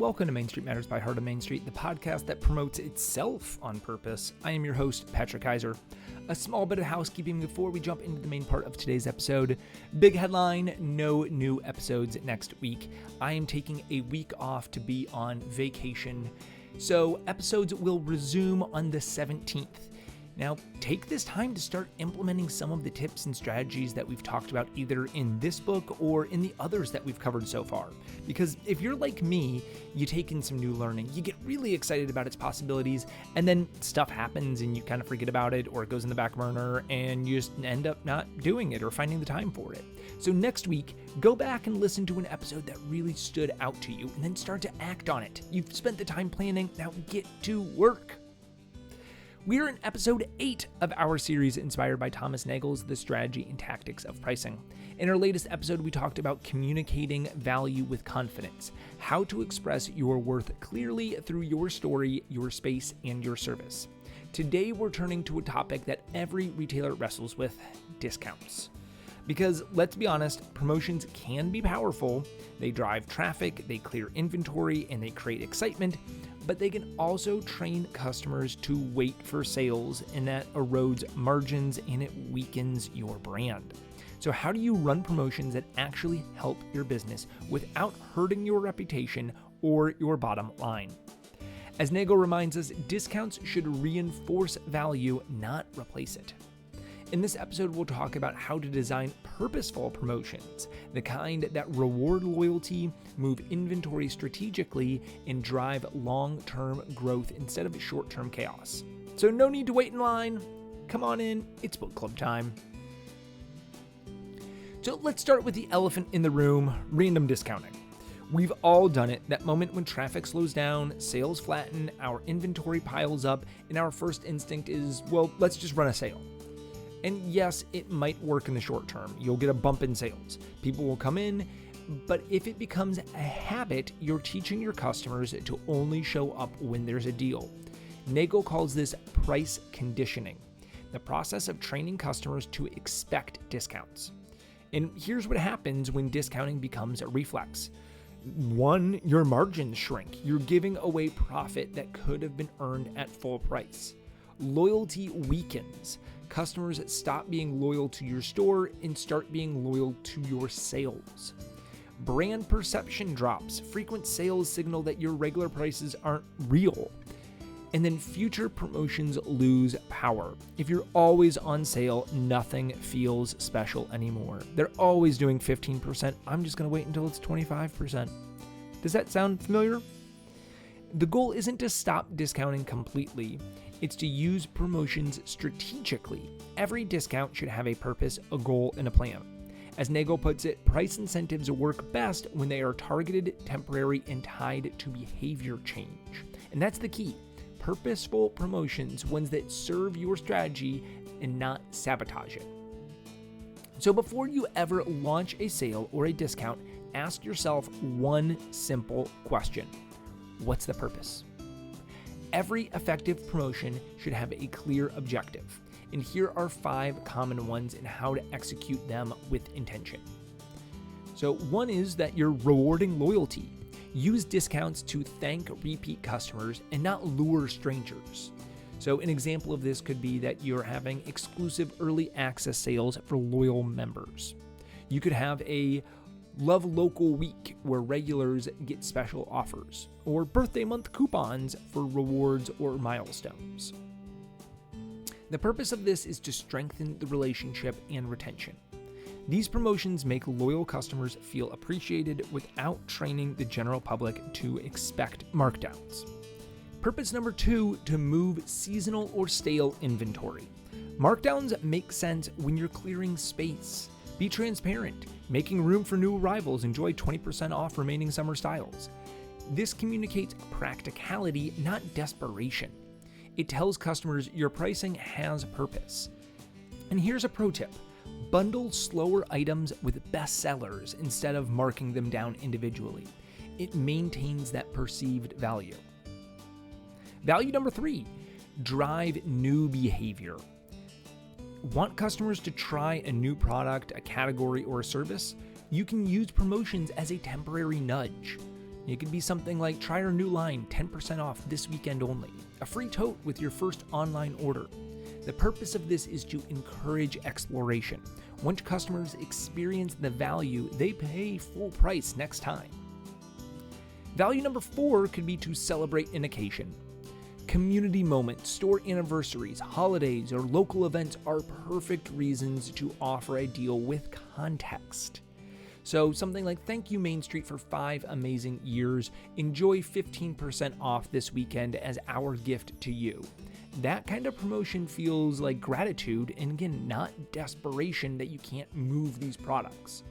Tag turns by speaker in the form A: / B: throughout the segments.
A: welcome to Main Street Matters by Heart of Main Street, the podcast that promotes itself on purpose. I am your host, Patrick Kaiser. A small bit of housekeeping before we jump into the main part of today's episode. Big headline, no new episodes next week. I am taking a week off to be on vacation, so episodes will resume on the 17th. Now, take this time to start implementing some of the tips and strategies that we've talked about either in this book or in the others that we've covered so far. Because if you're like me, you take in some new learning, you get really excited about its possibilities, and then stuff happens and you kind of forget about it, or it goes in the back burner and you just end up not doing it or finding the time for it. So next week, go back and listen to an episode that really stood out to you and then start to act on it. You've spent the time planning, now get to work. We are in episode 8 of our series inspired by Thomas Nagel's The Strategy and Tactics of Pricing. In our latest episode, we talked about communicating value with confidence, how to express your worth clearly through your story, your space, and your service. Today, we're turning to a topic that every retailer wrestles with: discounts. Because let's be honest, promotions can be powerful. They drive traffic, they clear inventory, and they create excitement. But they can also train customers to wait for sales, and that erodes margins and it weakens your brand. So how do you run promotions that actually help your business without hurting your reputation or your bottom line? As Nagel reminds us, discounts should reinforce value, not replace it. In this episode, we'll talk about how to design purposeful promotions, the kind that reward loyalty, move inventory strategically, and drive long-term growth instead of short-term chaos. So no need to wait in line. Come on in, it's book club time. So let's start with the elephant in the room, random discounting. We've all done it, that moment when traffic slows down, sales flatten, our inventory piles up, and our first instinct is, well, let's just run a sale. And yes, it might work in the short term. You'll get a bump in sales. People will come in, but if it becomes a habit, you're teaching your customers to only show up when there's a deal. Nagel calls this price conditioning, the process of training customers to expect discounts. And here's what happens when discounting becomes a reflex. 1, your margins shrink. You're giving away profit that could have been earned at full price. Loyalty weakens. Customers stop being loyal to your store and start being loyal to your sales. Brand perception drops. Frequent sales signal that your regular prices aren't real. And then future promotions lose power. If you're always on sale, nothing feels special anymore. They're always doing 15%. I'm just going to wait until it's 25%. Does that sound familiar? The goal isn't to stop discounting completely. It's to use promotions strategically. Every discount should have a purpose, a goal, and a plan. As Nagel puts it, price incentives work best when they are targeted, temporary, and tied to behavior change. And that's the key. Purposeful promotions, ones that serve your strategy and not sabotage it. So before you ever launch a sale or a discount, ask yourself one simple question. What's the purpose? Every effective promotion should have a clear objective, and here are 5 common ones and how to execute them with intention. So 1 is that you're rewarding loyalty. Use discounts to thank repeat customers and not lure strangers. So an example of this could be that you're having exclusive early access sales for loyal members. You could have a Love Local Week where regulars get special offers, or birthday month coupons for rewards or milestones. The purpose of this is to strengthen the relationship and retention. These promotions make loyal customers feel appreciated without training the general public to expect markdowns. Purpose number 2, to move seasonal or stale inventory. Markdowns make sense when you're clearing space. Be transparent. Making room for new arrivals, enjoy 20% off remaining summer styles. This communicates practicality, not desperation. It tells customers your pricing has purpose. And here's a pro tip. Bundle slower items with best sellers instead of marking them down individually. It maintains that perceived value. Value number 3, drive new behavior. Want customers to try a new product, a category, or a service? You can use promotions as a temporary nudge. It could be something like try our new line 10% off this weekend only, a free tote with your first online order. The purpose of this is to encourage exploration. Once customers experience the value, they pay full price next time. Value number 4 could be to celebrate an occasion. Community moments, store anniversaries, holidays, or local events are perfect reasons to offer a deal with context. So something like, thank you Main Street for 5 amazing years. Enjoy 15% off this weekend as our gift to you. That kind of promotion feels like gratitude and again, not desperation that you can't move these products.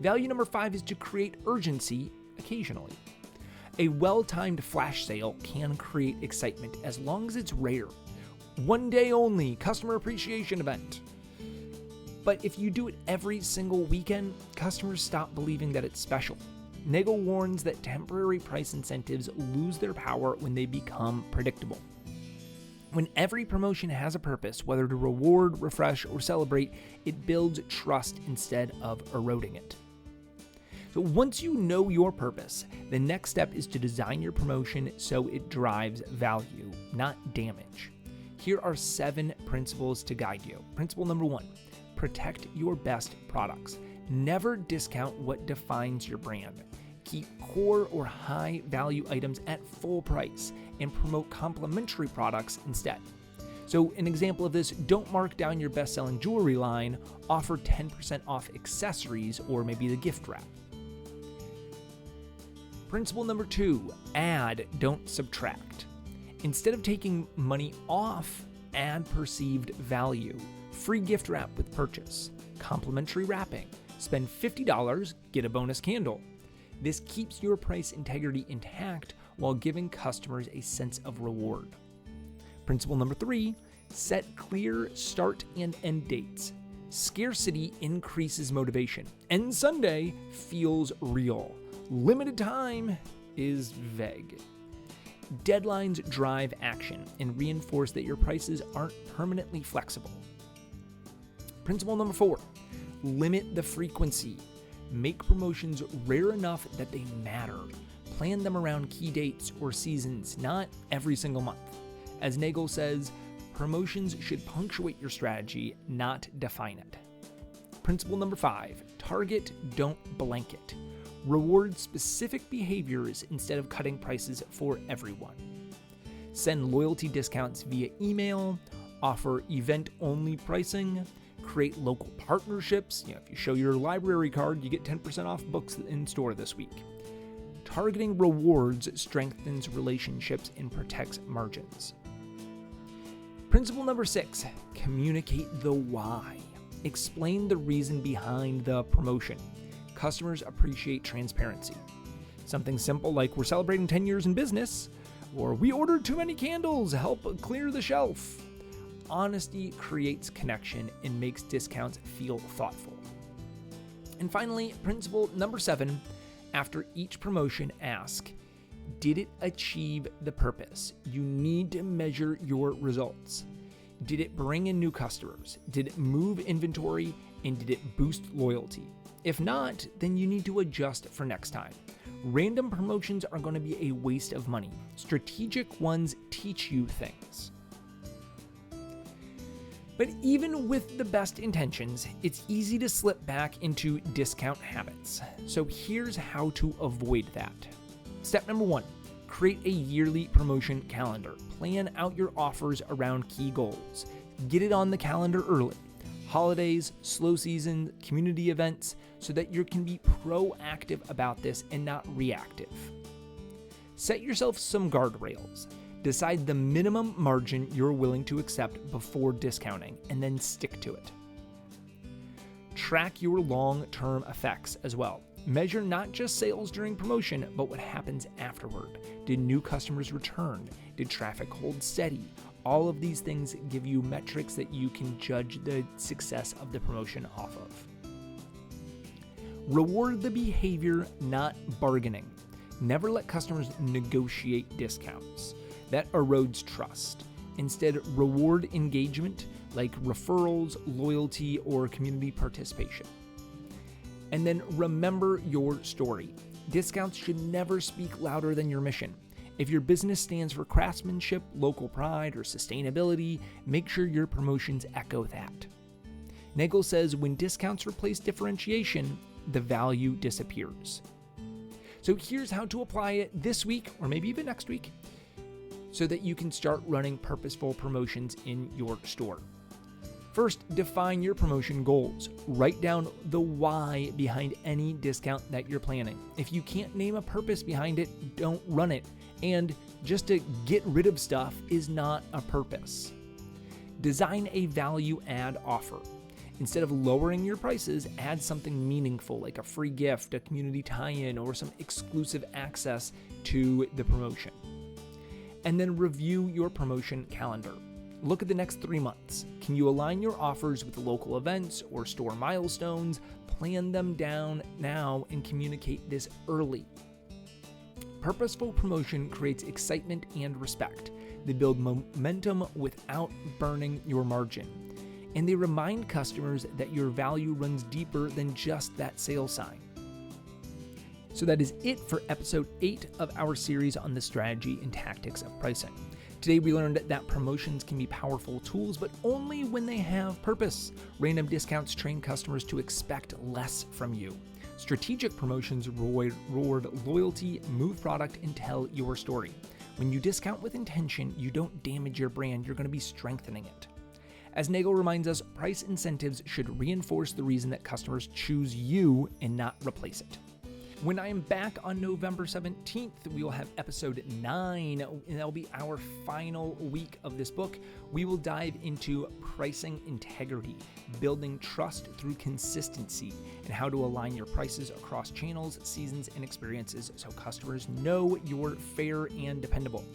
A: Value number 5 is to create urgency occasionally. A well-timed flash sale can create excitement as long as it's rare. One day only, customer appreciation event. But if you do it every single weekend, customers stop believing that it's special. Nagel warns that temporary price incentives lose their power when they become predictable. When every promotion has a purpose, whether to reward, refresh, or celebrate, it builds trust instead of eroding it. So once you know your purpose, the next step is to design your promotion so it drives value, not damage. Here are 7 principles to guide you. Principle number 1, protect your best products. Never discount what defines your brand. Keep core or high value items at full price and promote complementary products instead. So an example of this, don't mark down your best-selling jewelry line, offer 10% off accessories or maybe the gift wrap. Principle number 2, add, don't subtract. Instead of taking money off, add perceived value. Free gift wrap with purchase, complimentary wrapping, spend $50, get a bonus candle. This keeps your price integrity intact while giving customers a sense of reward. Principle number 3, set clear start and end dates. Scarcity increases motivation, and Sunday feels real. Limited time is vague. Deadlines drive action and reinforce that your prices aren't permanently flexible. Principle number 4, limit the frequency. Make promotions rare enough that they matter. Plan them around key dates or seasons, not every single month. As Nagel says, promotions should punctuate your strategy, not define it. Principle number 5, target, don't blanket. Reward specific behaviors instead of cutting prices for everyone. Send loyalty discounts via email, offer event-only pricing, create local partnerships. If you show your library card, you get 10% off books in store this week. Targeting rewards strengthens relationships and protects margins. Principle number 6, communicate the why. Explain the reason behind the promotion. Customers appreciate transparency. Something simple like we're celebrating 10 years in business, or we ordered too many candles, help clear the shelf. Honesty creates connection and makes discounts feel thoughtful. And finally, principle number 7, after each promotion, ask, did it achieve the purpose? You need to measure your results. Did it bring in new customers? Did it move inventory? And did it boost loyalty? If not, then you need to adjust for next time. Random promotions are going to be a waste of money. Strategic ones teach you things. But even with the best intentions, it's easy to slip back into discount habits. So here's how to avoid that. Step number 1, create a yearly promotion calendar. Plan out your offers around key goals. Get it on the calendar early. Holidays, slow season, community events, so that you can be proactive about this and not reactive. Set yourself some guardrails. Decide the minimum margin you're willing to accept before discounting, and then stick to it. Track your long-term effects as well. Measure not just sales during promotion, but what happens afterward. Did new customers return? Did traffic hold steady? All of these things give you metrics that you can judge the success of the promotion off of. Reward the behavior, not bargaining. Never let customers negotiate discounts. That erodes trust. Instead, reward engagement like referrals, loyalty, or community participation. And then remember your story. Discounts should never speak louder than your mission. If your business stands for craftsmanship, local pride, or sustainability, make sure your promotions echo that. Nagel says when discounts replace differentiation, the value disappears. So here's how to apply it this week, or maybe even next week, so that you can start running purposeful promotions in your store. First, define your promotion goals. Write down the why behind any discount that you're planning. If you can't name a purpose behind it, don't run it. And just to get rid of stuff is not a purpose. Design a value add offer. Instead of lowering your prices, add something meaningful like a free gift, a community tie-in, or some exclusive access to the promotion. And then review your promotion calendar. Look at the next 3 months. Can you align your offers with local events or store milestones? Plan them down now and communicate this early. Purposeful promotion creates excitement and respect. They build momentum without burning your margin. And they remind customers that your value runs deeper than just that sale sign. So that is it for episode 8 of our series on the strategy and tactics of pricing. Today we learned that promotions can be powerful tools, but only when they have purpose. Random discounts train customers to expect less from you. Strategic promotions reward loyalty, move product, and tell your story. When you discount with intention, you don't damage your brand, you're going to be strengthening it. As Nagel reminds us, price incentives should reinforce the reason that customers choose you and not replace it. When I am back on November 17th, we will have episode 9, and that'll be our final week of this book. We will dive into pricing integrity, building trust through consistency, and how to align your prices across channels, seasons, and experiences so customers know you're fair and dependable.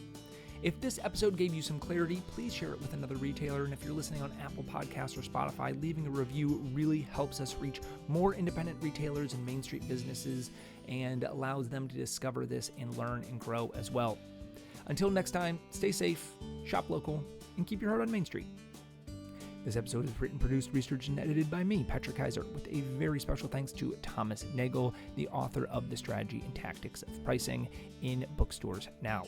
A: If this episode gave you some clarity, please share it with another retailer. And if you're listening on Apple Podcasts or Spotify, leaving a review really helps us reach more independent retailers and Main Street businesses and allows them to discover this and learn and grow as well. Until next time, stay safe, shop local, and keep your heart on Main Street. This episode is written, produced, researched, and edited by me, Patrick Kaiser, with a very special thanks to Thomas Nagel, the author of The Strategy and Tactics of Pricing, in bookstores now.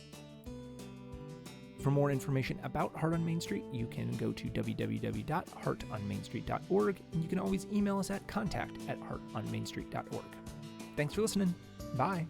A: For more information about Heart on Main Street, you can go to www.heartonmainstreet.org, and you can always email us at contact@heartonmainstreet.org. Thanks for listening. Bye.